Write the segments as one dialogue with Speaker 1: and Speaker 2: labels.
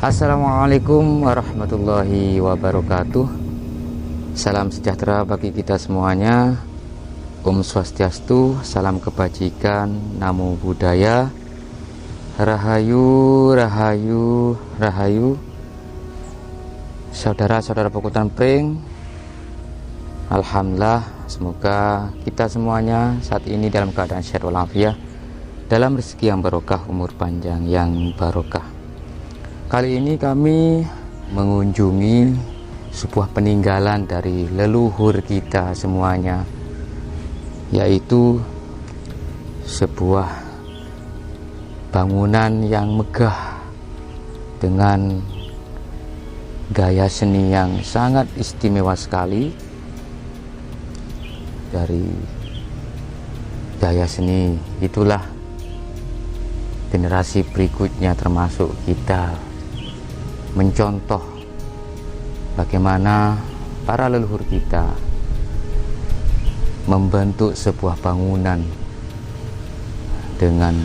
Speaker 1: Assalamualaikum warahmatullahi wabarakatuh. Salam sejahtera bagi kita semuanya. Om Swastiastu, salam kebajikan, namo buddhaya, rahayu, rahayu, rahayu. Saudara-saudara Pekutan Pring, alhamdulillah, semoga kita semuanya saat ini dalam keadaan sehat walafiat, dalam rezeki yang barokah, umur panjang yang barokah. Kali ini kami mengunjungi sebuah peninggalan dari leluhur kita semuanya, yaitu sebuah bangunan yang megah dengan gaya seni yang sangat istimewa sekali. Dari gaya seni itulah generasi berikutnya termasuk kita mencontoh bagaimana para leluhur kita membentuk sebuah bangunan dengan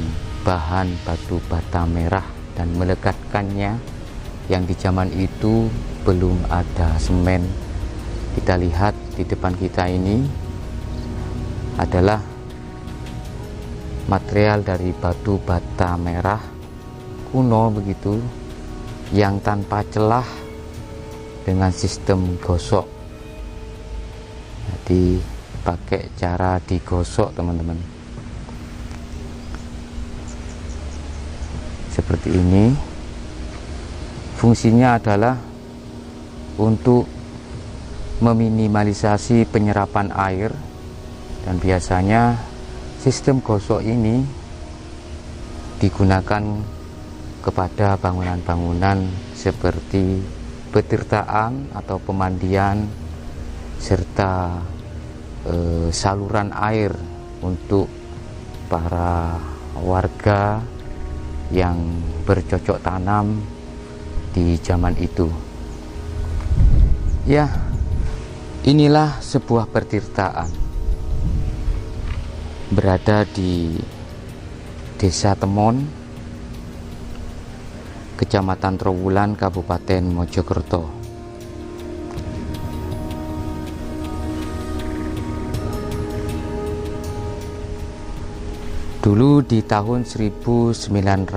Speaker 1: bahan batu bata merah dan melekatkannya, yang di zaman itu belum ada semen. Kita lihat di depan kita ini adalah material dari batu bata merah kuno begitu, yang tanpa celah dengan sistem gosok. Jadi pakai cara digosok, teman-teman, seperti ini. Fungsinya adalah untuk meminimalisasi penyerapan air, dan biasanya sistem gosok ini digunakan kepada bangunan-bangunan seperti petirtaan atau pemandian, serta saluran air untuk para warga yang bercocok tanam di zaman itu. Ya, inilah sebuah pertirtaan berada di Desa Temon, Kecamatan Trowulan, Kabupaten Mojokerto. Dulu di tahun 1914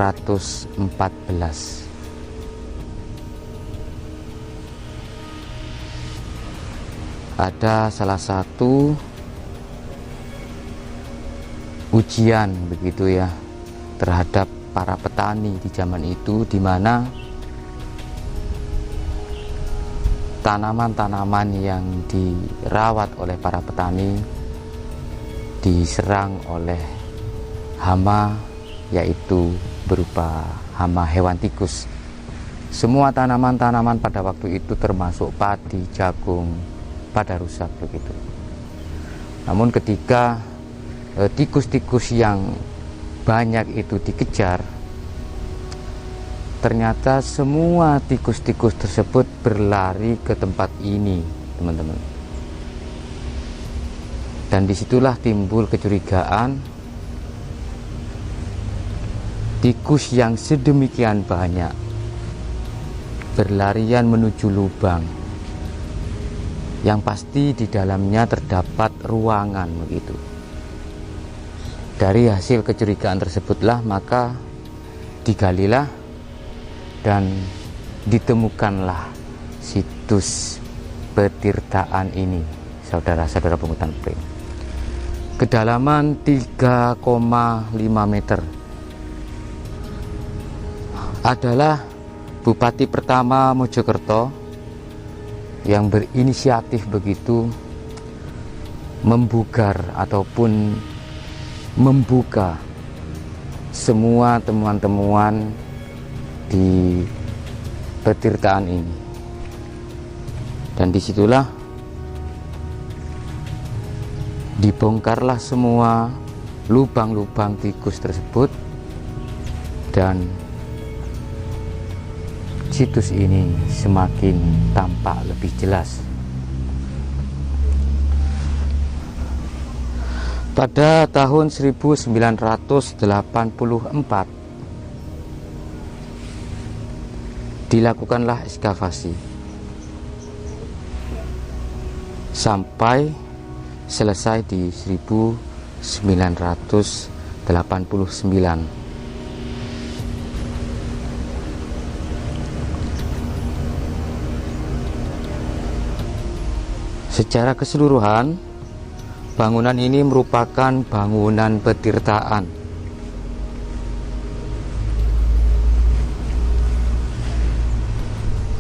Speaker 1: ada salah satu ujian begitu ya terhadap para petani di zaman itu, di mana tanaman-tanaman yang dirawat oleh para petani diserang oleh hama, yaitu berupa hama hewan tikus. Semua tanaman-tanaman pada waktu itu termasuk padi, jagung, pada rusak begitu. Namun ketika tikus-tikus yang banyak itu dikejar, ternyata semua tikus-tikus tersebut berlari ke tempat ini, teman-teman. Dan disitulah timbul kecurigaan, tikus yang sedemikian banyak berlarian menuju lubang yang pasti di dalamnya terdapat ruangan begitu. Dari hasil kecurigaan tersebutlah maka digalilah dan ditemukanlah situs petirtaan ini, saudara-saudara Pekutan Pring. Kedalaman 3,5 meter. Adalah Bupati pertama Mojokerto yang berinisiatif begitu membugar ataupun membuka semua temuan-temuan di petirtaan ini. Dan disitulah dibongkarlah semua lubang-lubang tikus tersebut, dan situs ini semakin tampak lebih jelas. Pada tahun 1984 dilakukanlah ekskavasi sampai selesai di 1989. Secara keseluruhan, bangunan ini merupakan bangunan petirtaan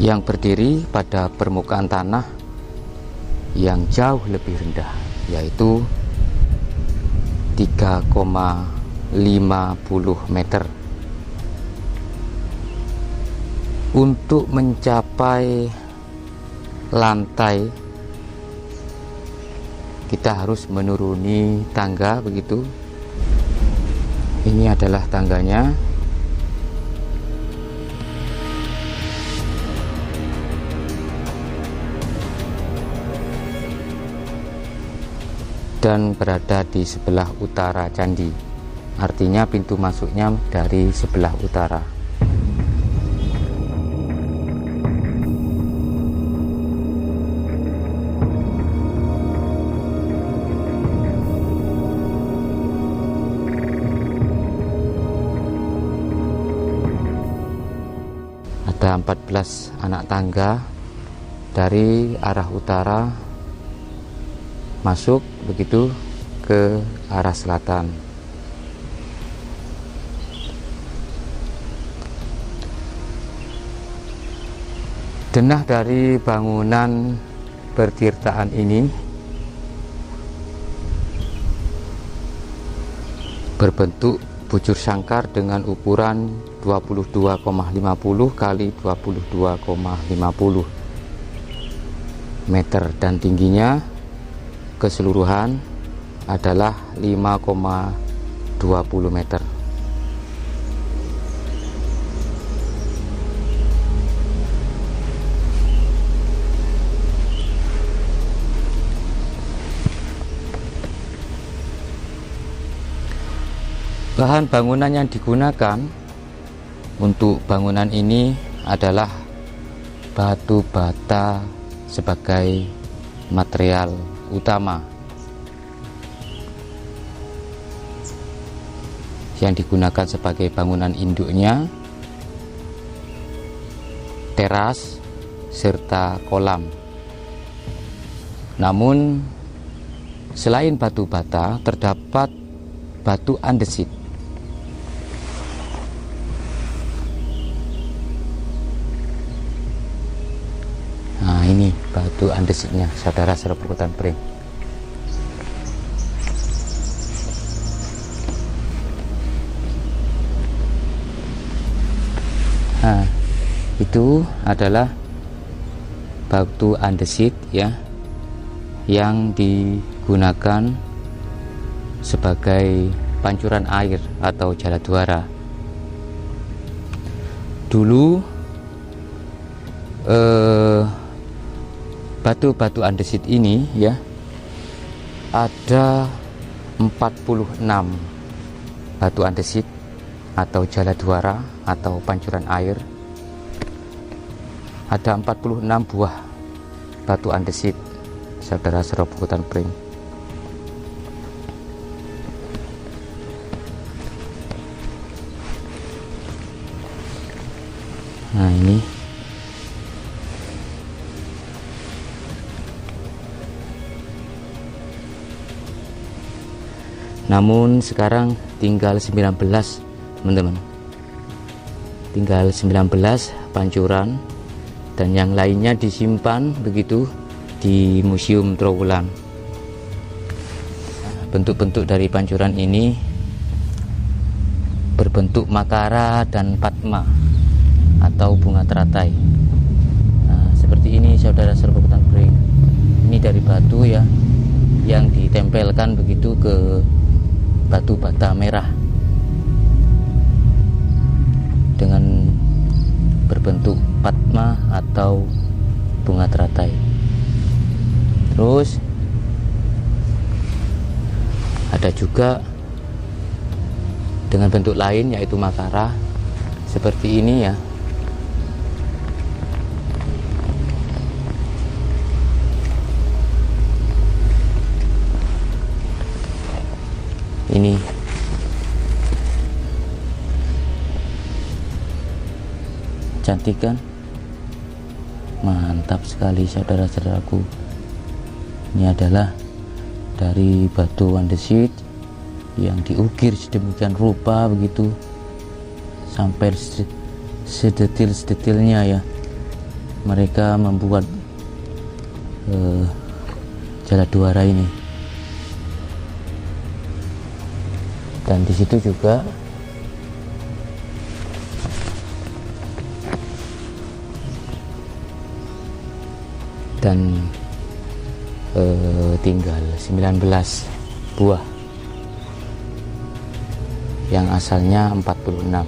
Speaker 1: yang berdiri pada permukaan tanah yang jauh lebih rendah, yaitu 3,50 meter. Untuk mencapai lantai, kita harus menuruni tangga begitu. Ini adalah tangganya. Dan berada di sebelah utara candi. Artinya pintu masuknya dari sebelah utara. Ada 14 anak tangga dari arah utara masuk begitu ke arah selatan. Denah dari bangunan pertirtaan ini berbentuk bujur sangkar dengan ukuran 22,50 kali 22,50 meter dan tingginya keseluruhan adalah 5,20 meter. Bahan bangunan yang digunakan untuk bangunan ini adalah batu bata sebagai material utama yang digunakan sebagai bangunan induknya, teras, serta kolam. Namun selain batu bata terdapat batu andesit. Nah, ini batu andesitnya, saudara serbukutan pring. Nah, itu adalah batu andesit ya, yang digunakan sebagai pancuran air atau jaladwara. Dulu batu-batu andesit ini ya ada 46 batu andesit atau jaladwara atau pancuran air. Ada 46 buah batu andesit, saudara serbukutan pring. Nah, ini namun sekarang tinggal 19, teman-teman. Tinggal 19 pancuran dan yang lainnya disimpan begitu di Museum Trowulan. Bentuk-bentuk dari pancuran ini berbentuk makara dan padma atau bunga teratai. Nah, seperti ini saudara serbukutan pring. Ini dari batu ya, yang ditempelkan begitu ke batu bata merah dengan berbentuk padma atau bunga teratai. Terus ada juga dengan bentuk lain yaitu makara seperti ini ya. cantik kan? Mantap sekali saudara-saudaraku. Ini adalah dari batu andesit yang diukir sedemikian rupa begitu, sampai sedetil-sedetilnya ya. Mereka membuat Jaladuara ini. Dan di situ juga tinggal 19 buah yang asalnya 46,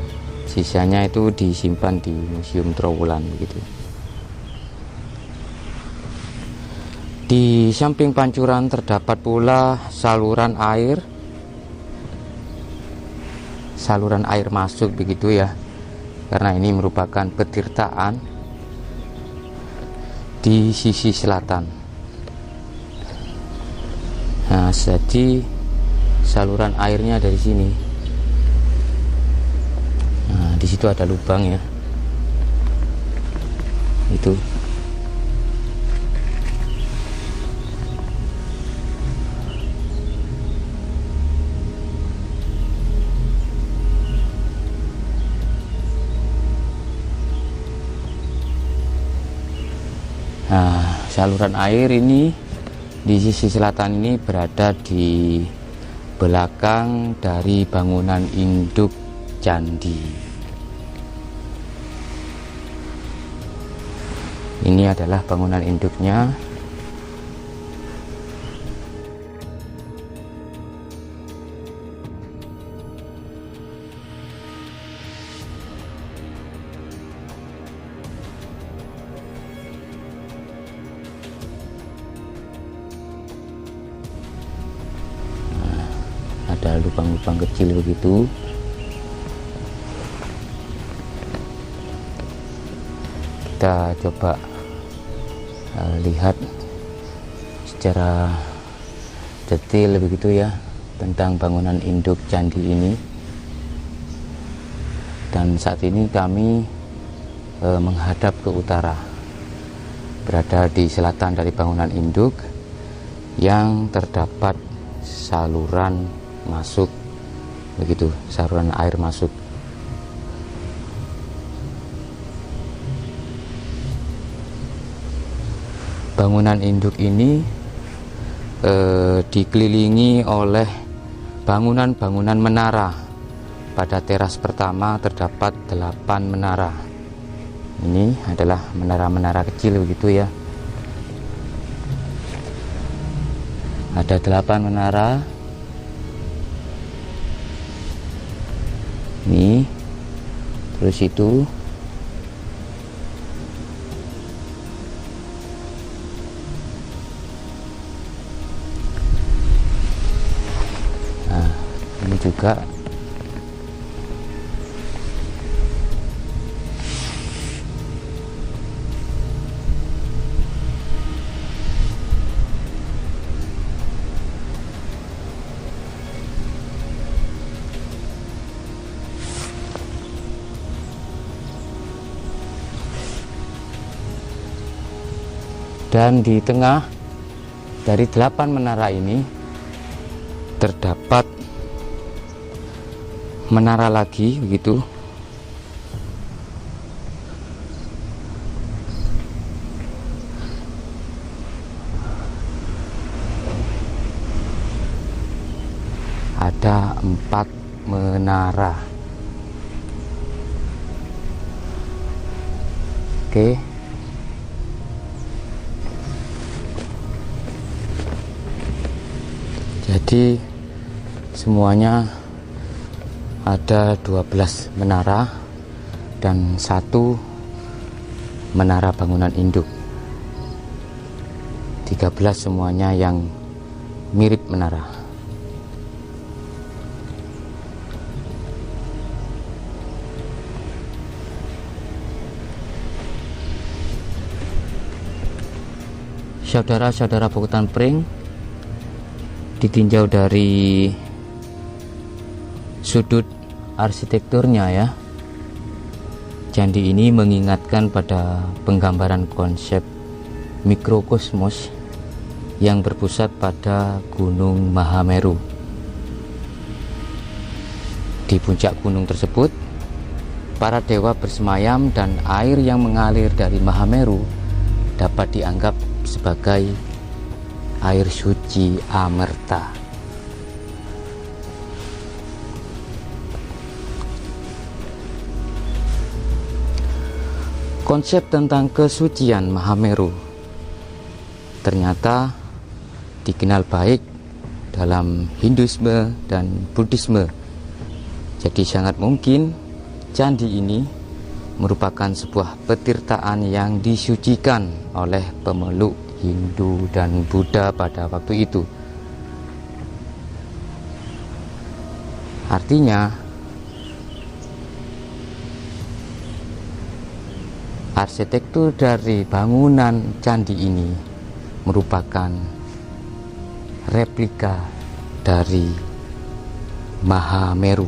Speaker 1: sisanya itu disimpan di Museum Trowulan begitu. Di samping pancuran terdapat pula saluran air masuk begitu ya, karena ini merupakan petirtaan di sisi selatan. Nah, jadi saluran airnya dari sini. Nah, di situ ada lubang ya. Itu. Nah, saluran air ini di sisi selatan ini berada di belakang dari bangunan induk candi. Ini adalah bangunan induknya. Ada lubang-lubang kecil begitu. Kita coba lihat secara detail begitu ya tentang bangunan induk candi ini. Dan saat ini kami menghadap ke utara, berada di selatan dari bangunan induk yang terdapat saluran masuk begitu, saluran air masuk. Bangunan induk ini dikelilingi oleh bangunan-bangunan menara. Pada teras pertama terdapat 8 menara. Ini adalah menara-menara kecil begitu ya. Ada 8 menara. Ini terus itu ini juga dan di tengah dari 8 menara ini terdapat menara lagi begitu. Ada 4 menara. Oke. Jadi semuanya ada 12 menara dan 1 menara bangunan induk. 13 semuanya yang mirip menara. Saudara-saudara Bukutan Pring, ditinjau dari sudut arsitekturnya ya, Candi ini mengingatkan pada penggambaran konsep mikrokosmos yang berpusat pada Gunung Mahameru. Di puncak gunung tersebut, para dewa bersemayam dan air yang mengalir dari Mahameru dapat dianggap sebagai air suci amerta. Konsep tentang kesucian Mahameru ternyata dikenal baik dalam Hinduisme dan Buddhisme. Jadi sangat mungkin candi ini merupakan sebuah petirtaan yang disucikan oleh pemeluk Hindu dan Buddha pada waktu itu. Artinya, arsitektur dari bangunan candi ini merupakan replika dari Mahameru.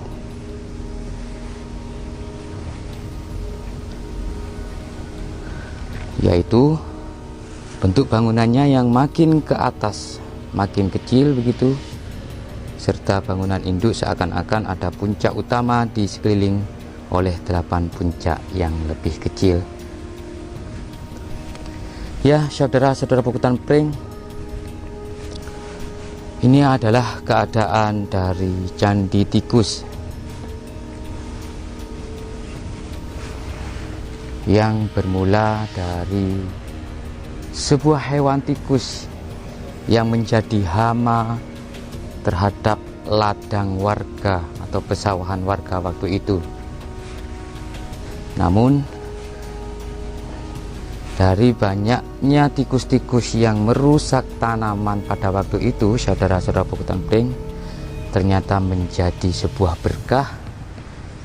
Speaker 1: Yaitu bentuk bangunannya yang makin ke atas, makin kecil begitu, serta bangunan induk seakan-akan ada puncak utama di sekeliling oleh 8 puncak yang lebih kecil. Ya, saudara-saudara Pukutan Pring, ini adalah keadaan dari Candi Tikus yang bermula dari sebuah hewan tikus yang menjadi hama terhadap ladang warga atau pesawahan warga waktu itu. Namun dari banyaknya tikus-tikus yang merusak tanaman pada waktu itu, saudara-saudara Pukutan Pring, ternyata menjadi sebuah berkah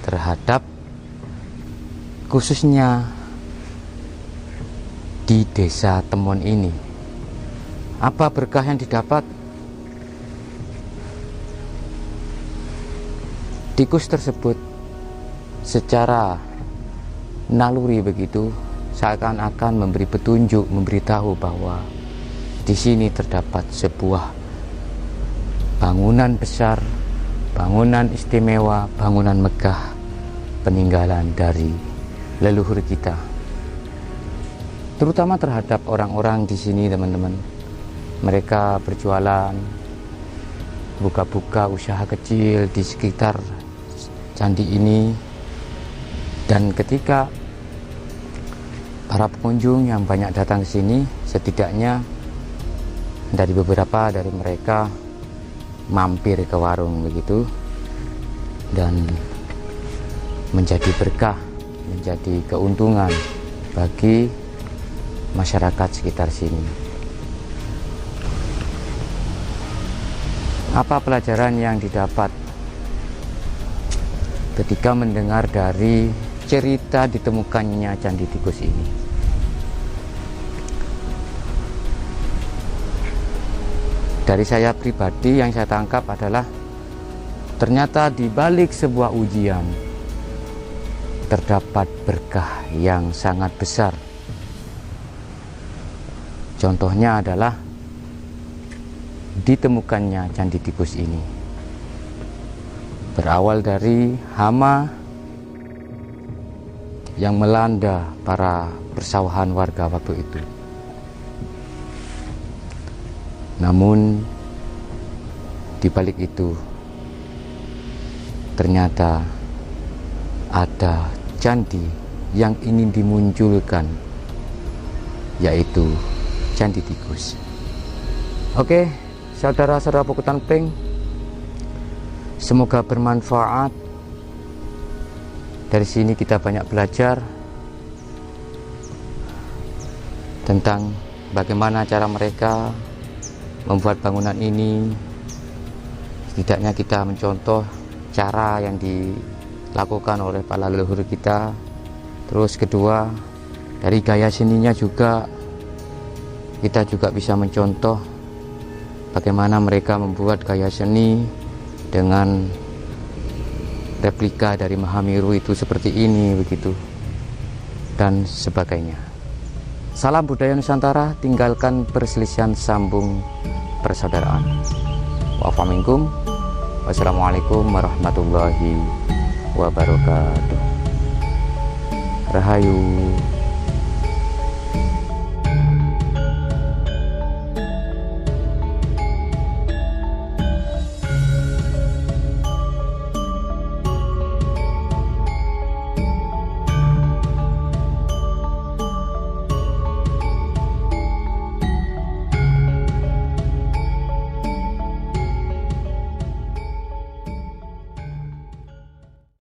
Speaker 1: terhadap khususnya di desa Temon ini. Apa berkah yang didapat? Tikus tersebut secara naluri begitu seakan-akan memberi petunjuk, memberitahu bahwa di sini terdapat sebuah bangunan besar, bangunan istimewa, bangunan megah, peninggalan dari leluhur kita, terutama terhadap orang-orang di sini, teman-teman. Mereka berjualan, buka-buka usaha kecil di sekitar candi ini, dan ketika para pengunjung yang banyak datang ke sini, setidaknya dari beberapa dari mereka mampir ke warung begitu, dan menjadi berkah, menjadi keuntungan bagi masyarakat sekitar sini. Apa pelajaran yang didapat ketika mendengar dari cerita ditemukannya Candi Tikus ini? Dari saya pribadi yang saya tangkap adalah ternyata di balik sebuah ujian terdapat berkah yang sangat besar. Contohnya adalah ditemukannya Candi Tikus ini. Berawal dari hama yang melanda para persawahan warga waktu itu. Namun di balik itu ternyata ada candi yang ingin dimunculkan, yaitu Candi Tikus. Oke, saudara-saudara Pukutan Pring, semoga bermanfaat. Dari sini kita banyak belajar tentang bagaimana cara mereka membuat bangunan ini. Setidaknya kita mencontoh cara yang dilakukan oleh para leluhur kita. Terus kedua, dari gaya seninya juga kita juga bisa mencontoh bagaimana mereka membuat gaya seni dengan replika dari Mahameru itu seperti ini begitu. dan sebagainya. Salam budaya Nusantara, tinggalkan perselisihan, sambung persaudaraan. Wa'afu minkum. Wassalamualaikum warahmatullahi wabarakatuh. Rahayu.